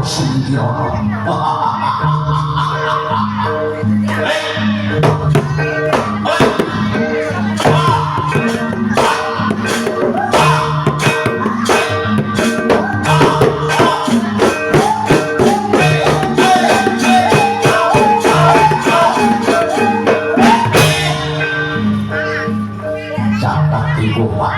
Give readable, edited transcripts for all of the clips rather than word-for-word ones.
Sungkirana. Catat iku Pak.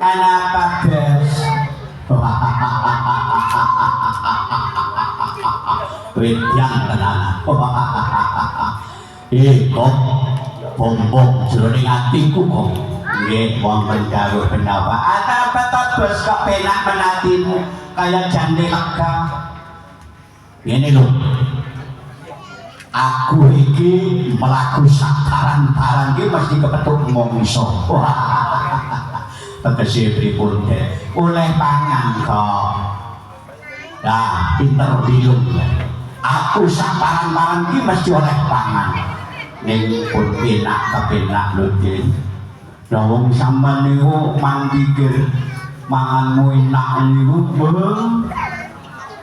Kenapa guys? Wedang tenan. Kok bombong jroning atiku kok. Nggih wonten karo penapa. Apa to bos kok penak menatimu kaya jane lega. Ngene lho. Aku iki mlaku sakaran-karan iki mesti kepethuk mongso. Tegese pripun teh? Oleh pangan kok. Lah, pinter bilung. Aku sakaran-karan iki mesti oleh pangan. Ning pun penak kepenak lho, Den. Lah wong sampean niku mangkir manganmu enak niku, Bang.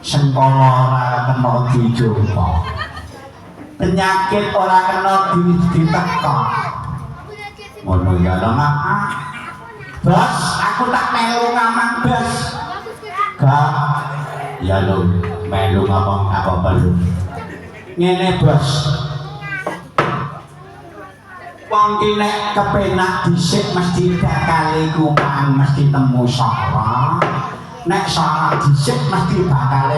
Sengkala ora kena dicoba. Penyakit ora kena diteka. Ngono ya lho, Mak. Bos, aku tak melu ngamang, Bos. Gak. Ya lho, melu ngomong apa lho. Ngene, Bos. Wong ki nek kepenak dhisik mesti bakal iku mesti temu sara. Nek sara dhisik mesti bakal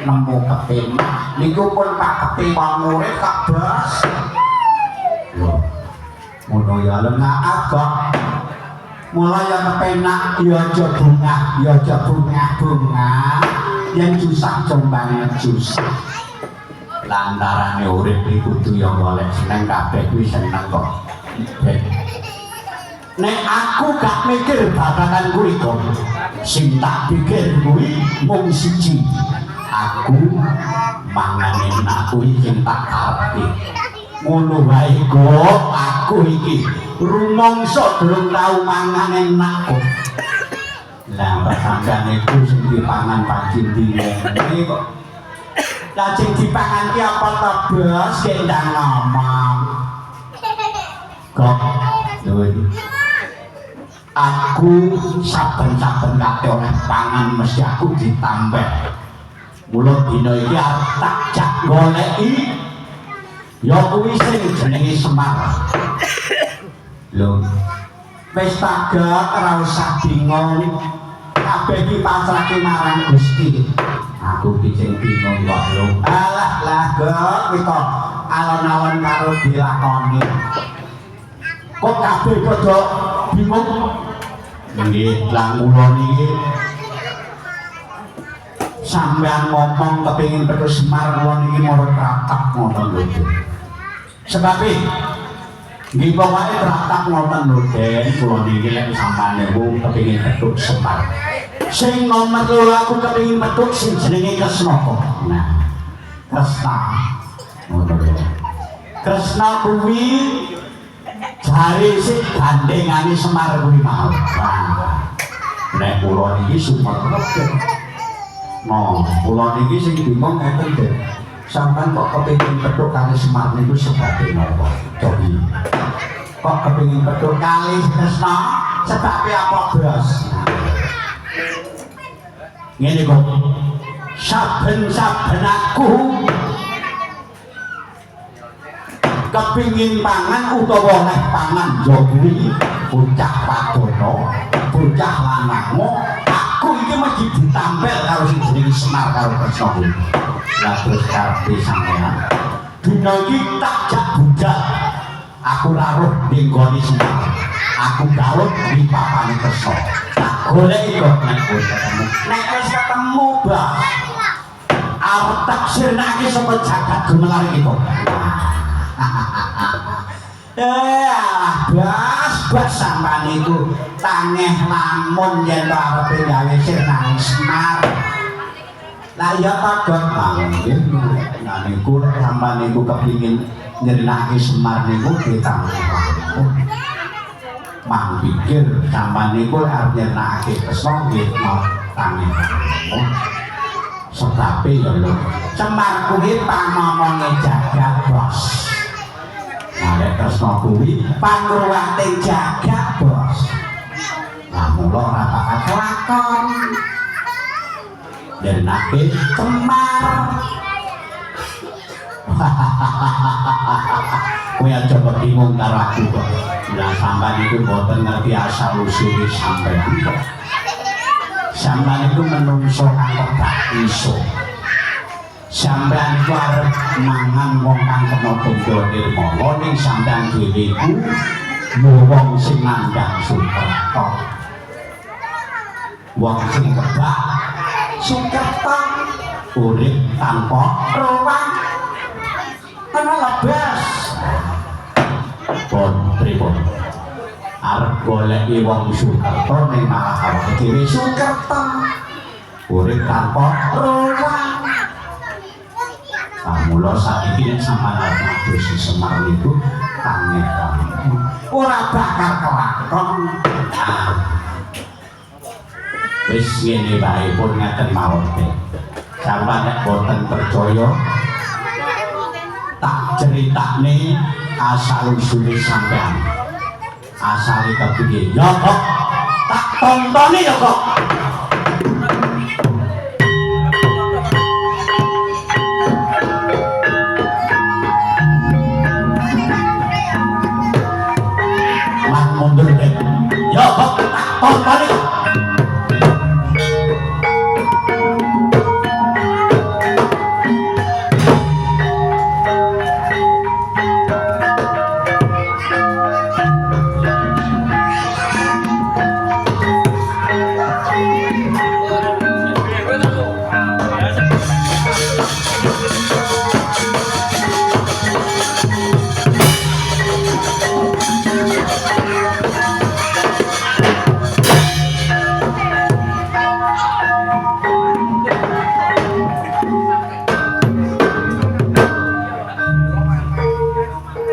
nemu kepenak. Niku pun pak kepeng urip kok, Bos. Lho. Ngono ya lho, agak mulai yang kepenak ya aja bunga yang susah combang susah lantaran urip iki kudu ya golek seneng kabeh kuwi seneng kok. Nek aku gak mikir babagan kuwi kok sing tak pikir kuwi mung siji, aku mangan enak kuwi sing tak karepe. Ngono wae kok aku iki rumangsa durung tau mangan enak kok. Lah sampeyan iku sing dipangan pacin dine kok. Lah sing dipangan ki apa to, Bos? Kendang ngomong. Kok lho. Aku saben-saben kate oleh pangan mesti aku ditambah. Mula dina iki tak jak goleki ya kuwi sing jenenge Semar. Lho, wis tagak ora usah bingung. Kabeh iki pasrahke marang Gusti. Aku iki sing bingung kok lho. Alah lah kok kuwi kok alon-alon karo dilakoni. Kok kabeh padha bingung. Nggih, lan kula niki sampean ngomong kepengin petuk Semar kula niki marang tratap ngoten lho. Sebab nggih pokoke tratap ngoten lho Den, kula niki lek sampean niku kepengin petuk Semar. Sing nomor loro aku kepengin petuk sing jenenge Kresna. Nah, Kresna. Ngoten lho. Kresna kuwi jare sing gandengane Semar kuwi mau. Nek kula niki sumerep. No, kula niki sing bingung ngeten Den. Sampeyan kok kepengin petuk kali Semar niku sebabe napa? Cobi. Kok kepengin petuk kali Kresna sebabe apa, Bos? Ngene kok. Saben-saben aku kepingin pangan utawa oleh pangan jogri bocah padono bocah lanangmu aku iki mesti ditampel karo sing jenenge Semar karo Kresna kuwi lah terus karepe sampeyan dina iki tak jak budal aku raruh ning gone Semar aku galut di papane Kresna tak goleki kok nek ketemu nek wis ketemu Bah arep tak sirnake sapa jagat gemelar iki kok bas sampean itu tangeh lamun yen arepe gawe sirnane Semar. Lah iya padha nggih. Nah niku nek sampean niku kepingin nyirnake Semar niku ditangeh. Mang pikir sampean niku arep nyirnake Kresna nggih tangeh. Sebabe ya lho. Semar kuwi pamamonge jagat, Bos. Nek Kresna kuwi pangruwate jagat, Bos. Lah mula ora bakal kelakon. Yenake Semar. Kowe aja bingung karo aku kok. Lah sampean iku mboten ngerti asal usule sampean. Sampean iku menungso kang gak iso. Sampeyan iku arep mangan wong kang kena bendha nirmala ning sampeyan dhewe iku wong sing nandhang Sukerta. Wong sing kebak Sukerta urip tanpa ruwang. Ana lebas. Pun pripun? Arep goleki wong Sukerta ning malah awake dhewe Sukerta. Urip tanpa ruwang. Mula saiki nek sampeyan arep ngadosi Semar niku tangeh ora bakal kelakon. Wis ngene wae pun ngeten mawon. Sampeyan nek boten percaya tak critakne asal usule sampeyan. Asale kepiye? Ya kok tak tontoni ya kok. Ya kok tak tontoni.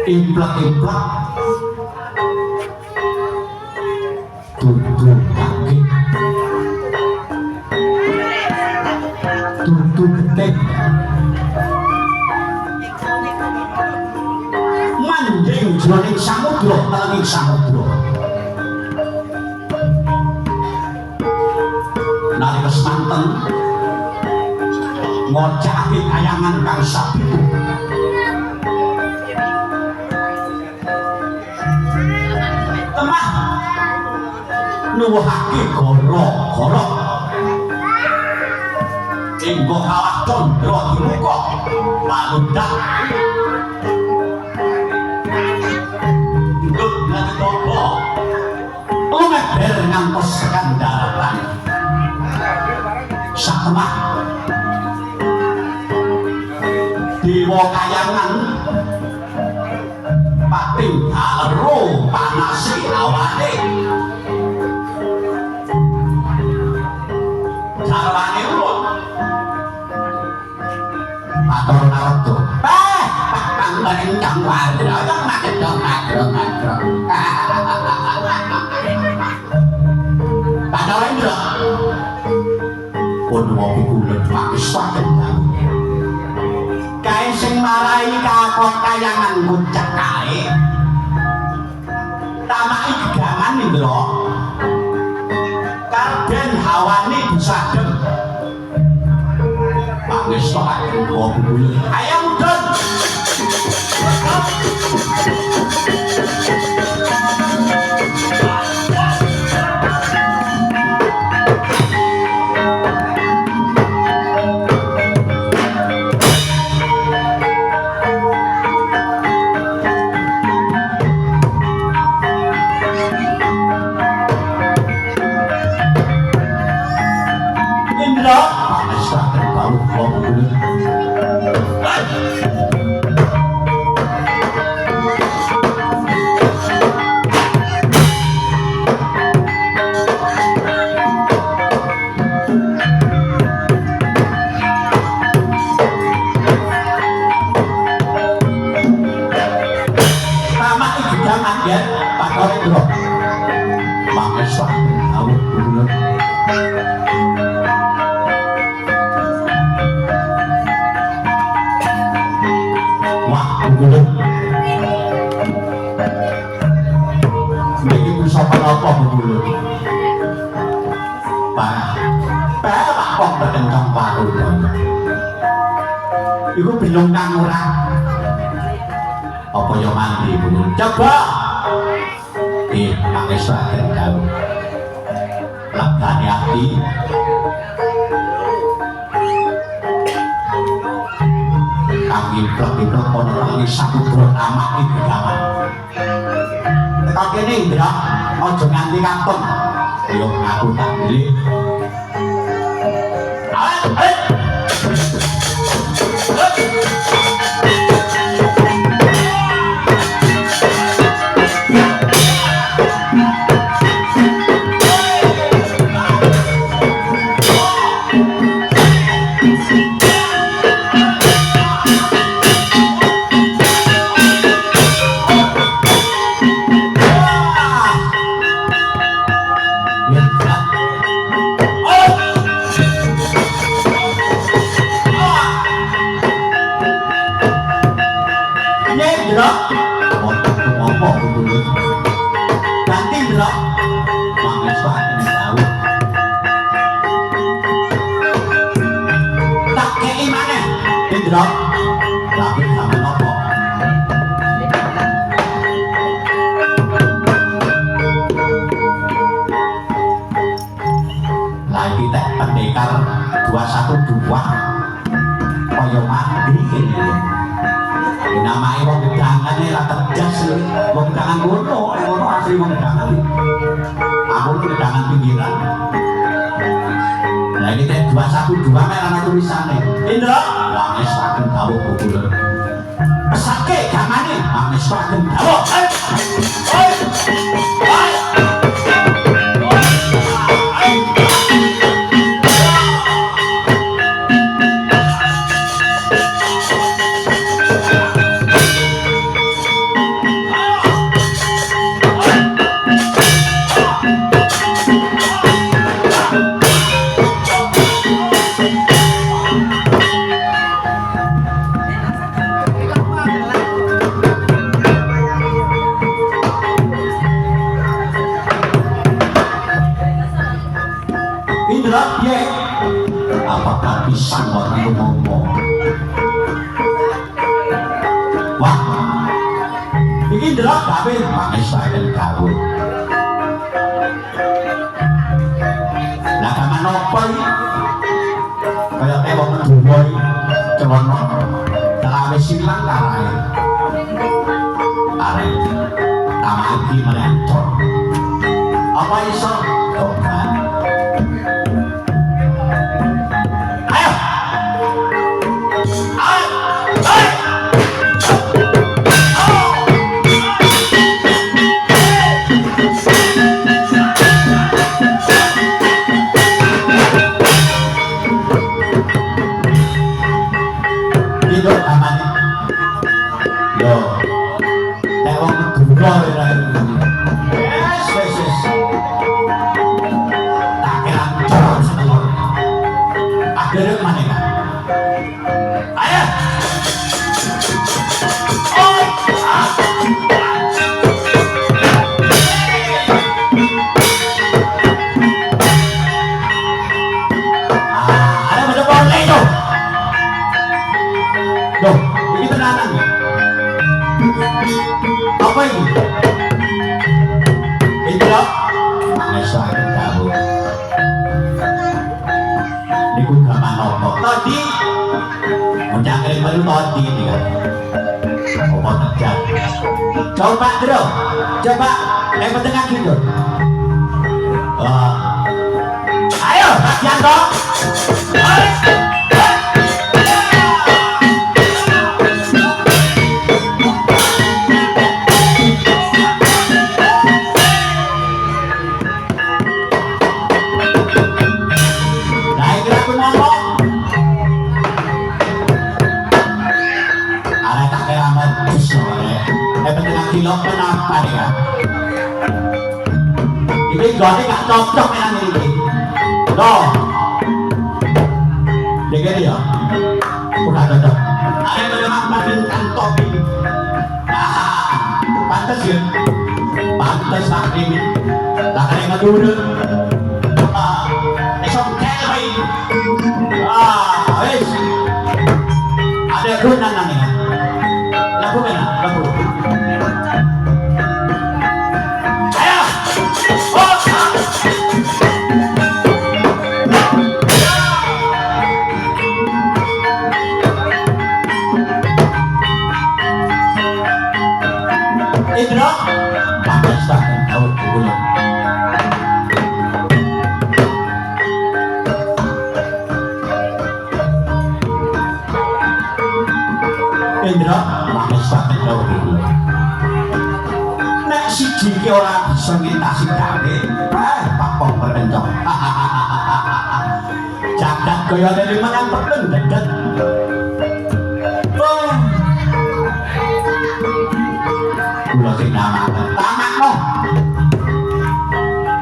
Implak-implak tutup kaki tutup tek manjing jroning samudra telenging samudra nalika semanten ngocaki kayangan kang sapitu nuwuhake goro-goro engko kalah condro dimuka manundak nduk lan topo lumeber ngantos sekandaratan satemah dewa kayangan patinggal ro panase awane jarwane ulun matur narada panggon ingkang wadra makedhong Padahal Indra pun mau bulan pakiswaken kae sing marai kakon kayangan ngucap kae tamaki gegangan Indra karben hawane disadem pakiswaken mau bulan ayo mudhun iku bingung kang ora apa yo mandi Bu coba pangesaken dawuh labdane ati kang implek kono tangi saputro amak iki gawan tak kene Indra aja nganti katon yo aku tak beli lagi teh pendekar 212 kaya mandi ini namanya wong gedangan ini lah terjas wong gedangan ngono asli wong gedangan aku gedangan pinggiran nah ini teh 212 merana tulisannya Indra pangesaken dawuh kubulan pesake gamane pangesaken dawuh apakah bisa orang ngomong wah ini adalah kabin pangesaken dawuh lah kaman apa iki kaya tewong Medhawa iki celana telawe silang karae are tamaki melentor apa iso tobat ayo ayo Coba Dro, coba tengah gitu. Ayo, latihan dong. Kilo kenapa ya? Ini gone gak cocok yang ini. Loh, dengar ya? Udah cocok. Ada mendengar bintang topi. Pantas ya? Pantas tak ini. Tak ada yang dulu. Esok kelai. Wes. Ada guna nih. Lagu mana? Lagu. Indra, pakai banget tahu dulu. Indra, pakai banget tahu dulu. Nek siji ki ora bisa ngintasi gawe, pakong perencong. Jagat kaya dari menang pedeng dedet.